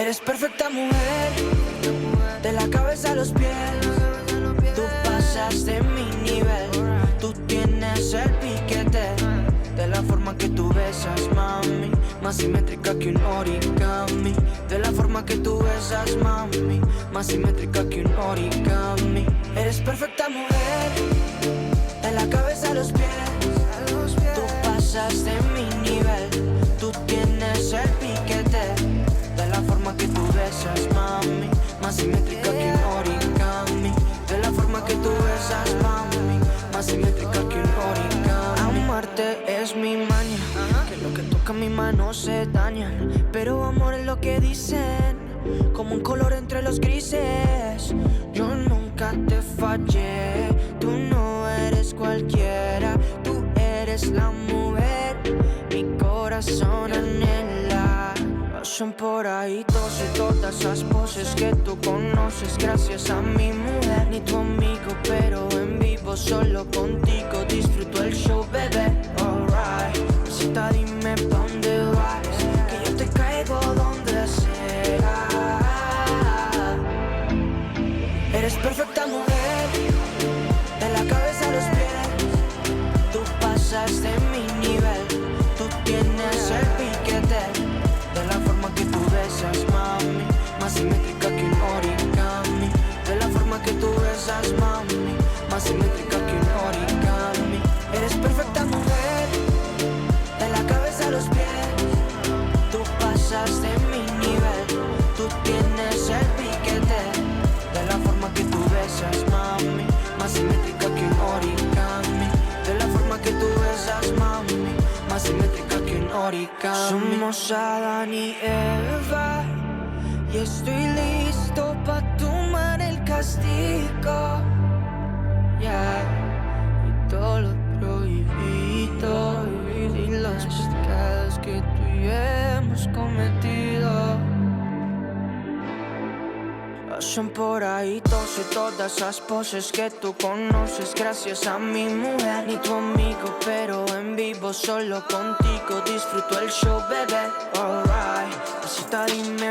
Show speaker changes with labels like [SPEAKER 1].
[SPEAKER 1] Eres perfecta mujer, de la cabeza a los pies. Tú pasas de mi nivel, tú tienes el piquete. De la forma que tú besas, mami, más simétrica que un origami. De la forma que tú besas, mami, más simétrica que un origami. Eres perfecta mujer, de la cabeza a los pies. Tú pasas de mi nivel, tú tienes el piquete. De la forma que tú besas, mami, más simétrica que un origami. De la forma que tú besas, mami, más simétrica que un origami. Amarte es mi maña, que lo que toca mi mano se daña. Pero amor es lo que dicen, como un color entre los grises. Yo nunca te fallé, tú no eres cualquiera. Tú eres la mujer, mi corazón anhela. Pasan por ahí todas esas poses que tú conoces. Gracias a mi mujer, ni tu amigo, pero en vivo solo contigo disfruto el show, bebé. Alright, cita, dime pa' dónde vas, que yo te caigo donde sea. Eres perfecta mujer, de la cabeza a los pies. Tú pasas de mi nivel, tú tienes el piquete. De la forma que tú besas, mami, más simétrica que un origami. De la forma que tú besas, mami, más simétrica que un origami. Eres perfecta mujer, de la cabeza a los pies. Tú pasas de mi nivel, tú tienes el piquete. De la forma que tú besas, mami, más simétrica que un origami. De la forma que tú besas, mami, más simétrica que un origami. Somos Adán y Eva, y estoy listo pa' tomar el castigo. Yeah, y todo lo prohibido y los pecados que tú y yo hemos cometido. Pasan por ahí todas esas poses que tú conoces. Gracias a mi mujer, ni tu amigo, pero en vivo solo contigo disfruto el show, bebé. Alright, cita, dime